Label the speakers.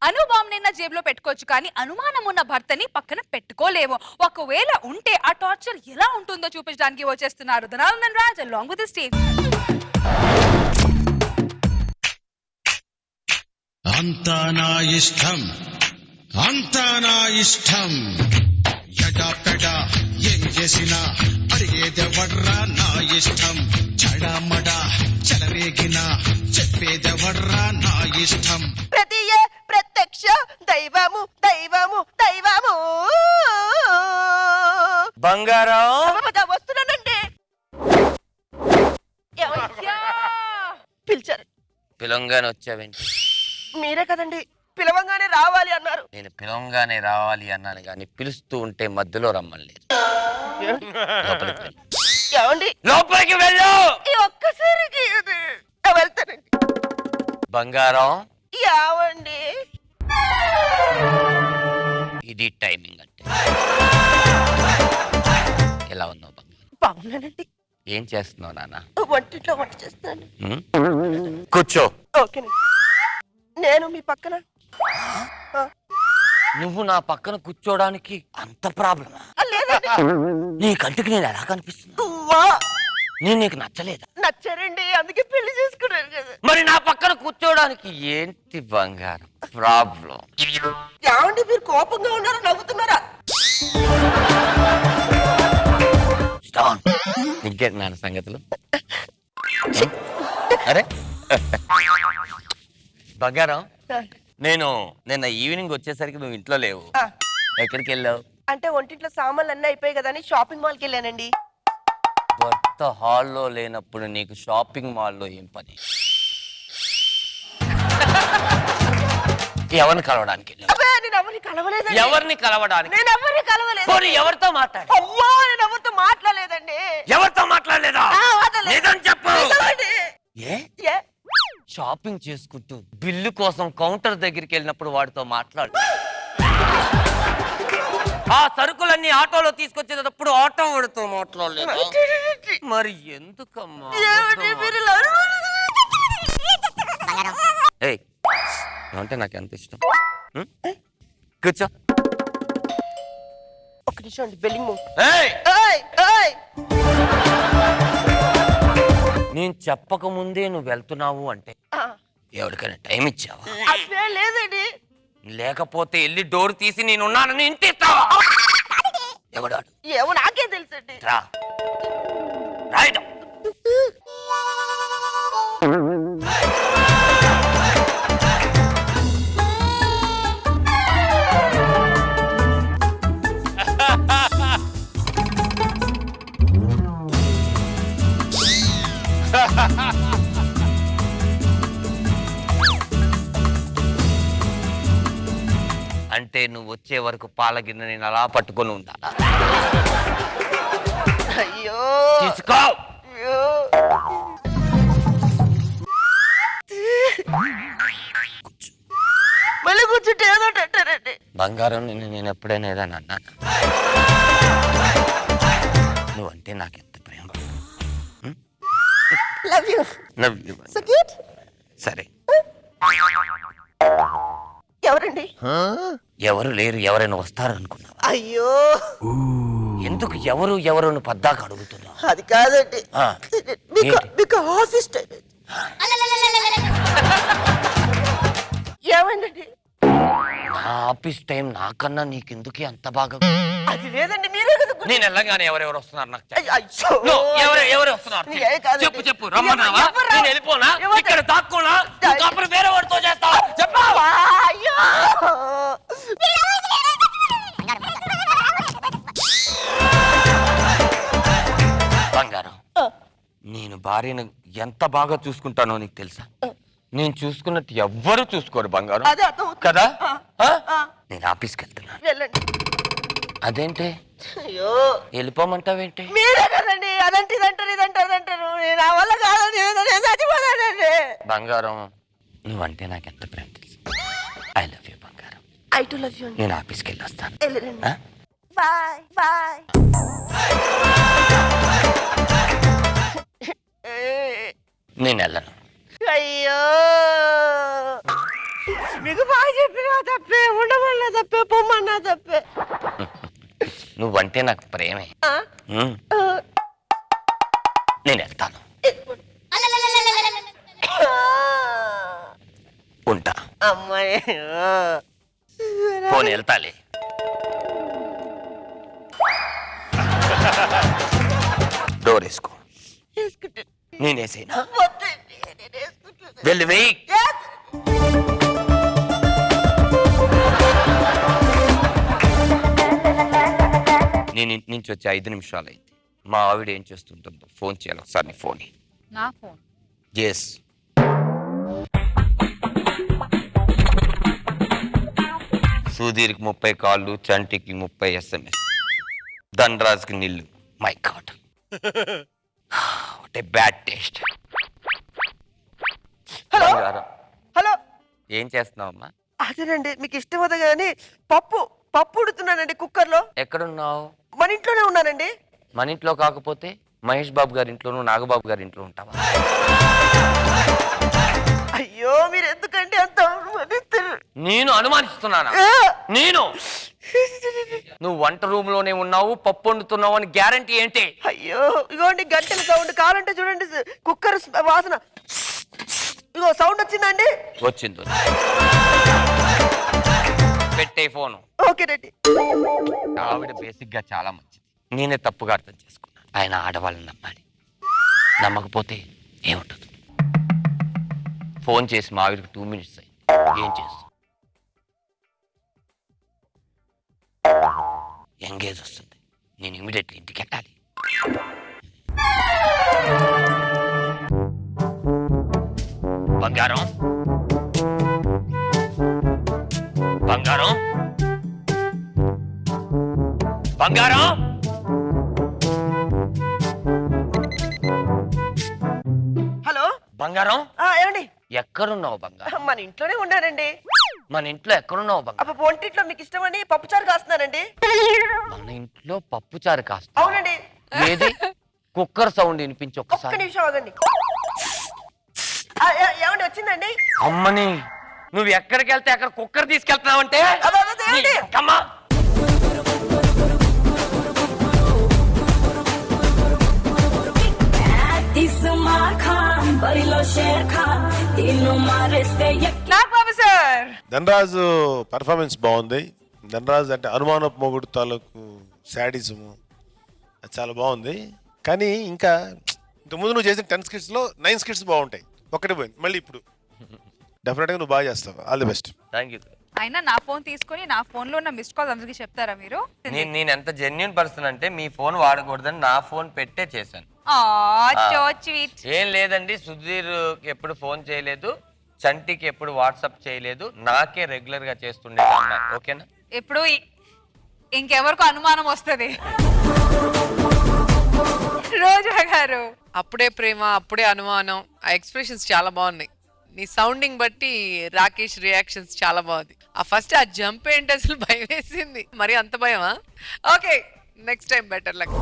Speaker 1: అనుభవం జేబులో పెట్టుకోవచ్చు కానీ అనుమానం ఉన్న భర్తని పక్కన పెట్టుకోలేము. ఒకవేళ ఉంటే ఆ టార్చర్ ఎలా ఉంటుందో చూపించడానికి వచ్చేస్తున్నారు ధనానందన్ Raj along with the stage.
Speaker 2: అంతా నా ఇష్టం, అంతా నా ఇష్టం, ఎడా పెడా ఏం చేసినా అడిగేదెవర్రా నా ఇష్టం, చడామడా చెలరేగినా చెప్పేదెవర్రా నా ఇష్టం.
Speaker 3: ప్రతియే ప్రత్యక్ష దైవము దైవము దైవము.
Speaker 4: బంగారం
Speaker 3: వస్తున్నానండి. పిలిచారు.
Speaker 4: పిలంగానే వచ్చావేంటి?
Speaker 3: మీరే కదండి పిలవంగానే రావాలి అన్నారు.
Speaker 4: నేను పిలంగానే రావాలి అన్నాను కానీ పిలుస్తూ ఉంటే మధ్యలో రమ్మలేదు.
Speaker 3: ఏమండి
Speaker 4: లోపలికి వెళ్ళు.
Speaker 3: ఒక్కసారికి వెళ్తానండి.
Speaker 4: బంగారం
Speaker 3: యావండి
Speaker 4: ఇది టైమింగ్ అంటే. ఎలా ఉన్నావు బంగారం?
Speaker 3: బాగున్నానండి.
Speaker 4: ఏం చేస్తున్నావు నాన్న?
Speaker 3: వంటింట్లో వంట చేస్తాను.
Speaker 4: కూర్చో.
Speaker 3: ఓకేనండి. నేను మీ పక్కన.
Speaker 4: నువ్వు నా పక్కన కూర్చోడానికి అంత ప్రాబ్లమా?
Speaker 3: లేదండి.
Speaker 4: నీ కంటికి నేను ఎలా కనిపిస్తున్నా? నేను నీకు నచ్చలేదా?
Speaker 3: నచ్చారండి, అందుకే పెళ్లి చేసుకున్నాను కదా.
Speaker 4: మరి నా పక్కన కూర్చోడానికి ఏంటి బంగారం ప్రాబ్లం?
Speaker 3: ఏమండి మీరు కోపంగా ఉన్నారా నవ్వుతున్నారా?
Speaker 4: ఇంకేంటి నాన్న సంగతులు? అరే బంగారం, నేను నిన్న ఈవినింగ్ వచ్చేసరికి నువ్వు ఇంట్లో లేవు. ఎక్కడికి వెళ్ళావు?
Speaker 3: అంటే ఒంటింట్లో సామాన్లు అన్నీ అయిపోయాయి కదా అని షాపింగ్ మాల్కి వెళ్ళానండి.
Speaker 4: భర్త హాల్లో లేనప్పుడు నీకు షాపింగ్ మాల్లో ఏం పని? ఎవరిని కలవడానికి వెళ్ళావు?
Speaker 3: నేను ఎవరిని కలవలేదండి.
Speaker 4: ఎవరిని కలవడానికి?
Speaker 3: నేను ఎవరిని కలవలేదు.
Speaker 4: ఎవరితో మాట్లాడు?
Speaker 3: అమ్మా నేను ఎవరితో మాట్లాడలేదండి.
Speaker 4: ఎవరితో మాట్లాడలేదా? లేదని చెప్పు.
Speaker 3: ఏ
Speaker 4: షాపింగ్ చేసుకుంటూ బిల్లు కోసం కౌంటర్ దగ్గరికి వెళ్ళినప్పుడు వాడితో మాట్లాడు. ఆ సరుకులన్నీ ఆటోలో తీసుకొచ్చేటప్పుడు ఆటో వాడితో మాట్లాడలేదు. మరి ఎందుకమ్మా? అంటే నాకు ఎంత ఇష్టం. కూర్చో.
Speaker 3: ఒక నిమిషం అండి. బెల్లింగ్
Speaker 4: నేను చెప్పక ముందే నువ్వు వెళ్తున్నావు అంటే ఎవరికైనా టైం ఇచ్చావా?
Speaker 3: లేదండి.
Speaker 4: లేకపోతే వెళ్ళి డోర్ తీసి నేనున్నానని ఇంటి ఇస్తావా? ఎవడాడు?
Speaker 3: ఏమో నాకే తెలుసండి.
Speaker 4: రా రైట్. అంటే నువ్వు వచ్చే వరకు పాల గిన్నె నేను అలా పట్టుకొని ఉండాలా?
Speaker 3: అయ్యో
Speaker 4: తీసుకో.
Speaker 3: మళ్ళీ కూర్చుంటే ఏదో అంటారండి.
Speaker 4: బంగారం నేను ఎప్పుడైనా ఏదైనా అన్నాను? నువ్వంటే నాకు ఎంత ప్రేమ.
Speaker 3: Love you.
Speaker 4: Love you.
Speaker 3: So cute.
Speaker 4: సరే
Speaker 3: ఎవరండి?
Speaker 4: ఎవరు లేరు, ఎవరైనా వస్తారు అనుకున్నావా?
Speaker 3: అయ్యో
Speaker 4: ఎందుకు ఎవరు ఎవరు పద్దాక అడుగుతున్నావు?
Speaker 3: అది కాదండి, మీకు ఆఫీస్ టైం ఏమైందండి?
Speaker 4: నా ఆఫీస్ టైం నాకన్నా నీకెందుకు అంత బాగా?
Speaker 3: అది లేదండి, మీరే కదా.
Speaker 4: నేను వెళ్ళగానే ఎవరెవరు వస్తున్నారు నాకు ఎవరు వస్తున్నారు చెప్పు చెప్పు. రమ్మన్నావా? నేను వెళ్ళిపోనా? ఇక్కడ దాక్కున్నా? వేరే వాడితో చేస్తావా? చెప్పావా? బంగారం, నేను భార్యను ఎంత బాగా చూసుకుంటానో నీకు తెలుసా? నేను చూసుకున్నట్టు ఎవ్వరు చూసుకోరు బంగారం కదా. నేను ఆఫీస్కి వెళ్తున్నా. అదేంటి వెళ్ళిపోమంటావేంటి?
Speaker 3: మీరే కదండి అదంటే ఇదంటారు ఇదంటారు అంటారు. నేను ఆ వల్ల కాదని చచ్చిపోతానండి.
Speaker 4: బంగారం, నువ్వంటే నాకు ఎంత ప్రేమ తెలుసు. ఐ లవ్ యూ బంగారం.
Speaker 3: I too love you.
Speaker 4: నేను ఆఫీస్కి వెళ్ళి వస్తాను.
Speaker 3: Bye bye.
Speaker 4: నేను వెళ్ళను.
Speaker 3: అయ్యో మీకు బాగా చెప్పినా తప్పే, ఉండమన్నా తప్పే, పొమ్మన్నా తప్పే.
Speaker 4: నువ్వంటే నాకు ప్రేమే.
Speaker 3: ఆ?
Speaker 4: ఉమ్,
Speaker 3: ఆ.
Speaker 4: నేను వెళ్తాను. ఉంటా.
Speaker 3: అమ్మాయి
Speaker 4: పోనీ వెళ్తాలే. డోర్ వేసుకో. నేనేసేనా? వెళ్ళి వెయ్యి. నేను ఇంటి నుంచి వచ్చి 5 నిమిషాలు అయింది. మా ఆవిడ ఏం చేస్తుంటుందో ఫోన్ చేయాలి ఒకసారి. నీ ఫోన్
Speaker 1: నా ఫోన్.
Speaker 4: ఎస్. సుధీర్కి 30 కాళ్ళు, చంటికి 30 SMS, ధనరాజ్కి నిల్లు. My God, what a bad taste.
Speaker 3: Hello hello,
Speaker 4: ఏం చేస్తున్నావమ్మా?
Speaker 3: అదేనండి మీకు ఇష్టం అవుతా కానీ పప్పు ఉడుతున్నానండి కుక్కర్లో.
Speaker 4: ఎక్కడున్నావు?
Speaker 3: మన ఇంట్లోనే ఉన్నానండి.
Speaker 4: మన ఇంట్లో కాకపోతే మహేష్ బాబు గారి ఇంట్లోనూ, నాగబాబు గారి ఇంట్లో ఉంటావా?
Speaker 3: అయ్యో మీరు ఎందుకంటే అంత అనుమానిస్తారు?
Speaker 4: నేను అనుమానిస్తున్నానా? నేను నువ్వు వంట రూమ్ లోనే ఉన్నావు, పప్పు వండుతున్నావు అని గ్యారంటీ ఏంటి?
Speaker 3: అయ్యో ఇగోండి గంటల సౌండ్, కావాలంటే చూడండి కుక్కర్ వాసన. ఇగో సౌండ్ వచ్చిందండి.
Speaker 4: వచ్చింది. పెట్టే ఫోను.
Speaker 3: ఓకేనండి.
Speaker 4: ఆవిడ బేసిక్ గా చాలా మంచిది. నేనే తప్పుగా అర్థం చేసుకున్నా. ఆయన ఆడవాళ్ళని నమ్మాలి. నమ్మకపోతే ఏముంటుంది? ఫోన్ చేసి మా ఆవిడకి 2 minutes అయింది. ఏం చేస్తాం? ఎంగేజ్ వస్తుంది. నేను ఇమీడియట్లీ ఇంటికి వెళ్ళాలి. బంగారం, బంగారం, బంగారం.
Speaker 3: హలో
Speaker 4: బంగారం,
Speaker 3: ఏమండి?
Speaker 4: ఎక్కడున్నావు బంగారం?
Speaker 3: మన ఇంట్లోనే ఉన్నానండి.
Speaker 4: మన ఇంట్లో ఎక్కడున్నావు బంగారం?
Speaker 3: అప్పుడు వంటింట్లో మీకు ఇష్టమని పప్పుచారు కాస్తున్నానండి.
Speaker 4: మన ఇంట్లో పప్పుచారు కాస్త.
Speaker 3: అవునండి.
Speaker 4: ఏది? కుక్కర్ సౌండ్ వినిపించి
Speaker 3: ఒక్క
Speaker 4: ఒక్కసారి.
Speaker 3: నిమిషం ఆగండి. ఏమండి వచ్చిందండి?
Speaker 4: అమ్మని, నువ్వు ఎక్కడికి వెళ్తే అక్కడ కుక్కర్ తీసుకెళ్తున్నావంటే
Speaker 3: ఏమండి?
Speaker 4: అమ్మా.
Speaker 1: నాగబాబు సార్,
Speaker 5: ధనరాజు పర్ఫార్మెన్స్ బాగుంది. ధనరాజు అంటే అనుమానపు మొగుడు తాలూకు శాడిజము అది చాలా బాగుంది. కానీ ఇంకా ఇంతకుముందు నువ్వు చేసిన 10 skitsలో 9 skits బాగుంటాయి. ఒక్కటే పోయింది. మళ్ళీ ఇప్పుడు డెఫినెట్గా నువ్వు బాగా చేస్తావు. All the best.
Speaker 4: Thank you.
Speaker 1: అయినా నా ఫోన్ తీసుకొని నా ఫోన్ లో ఉన్న మిస్డ్ కాల్ అందరికి చెప్తారా మీరు?
Speaker 4: నేను ఎంత జెన్యున్ పర్సన్ అంటే మీ ఫోన్ వాడకూడదని నా ఫోన్ పెట్టే చేశాను. ఏం లేదండి, సుధీర్ ఎప్పుడు ఫోన్ చేయలేదు, చంటికి ఎప్పుడు వాట్సాప్ చేయలేదు, నాకే రెగ్యులర్ గా చేస్తుండే అన్నారు. ఓకేనా?
Speaker 1: ఎప్పుడు ఇంకెవరికి అనుమానం వస్తుంది? రోజా గారు,
Speaker 6: అప్పుడే ప్రేమ అప్పుడే అనుమానం, ఆ ఎక్స్ప్రెషన్స్ చాలా బాగున్నాయి. నీ సౌండింగ్ బట్టి రాకేష్ రియాక్షన్స్ చాలా బాగుంది. ఆ ఫస్ట్ ఆ జంప్ ఏంటి అసలు భయం వేసింది. మరి అంత భయమా? Okay, next time better luck.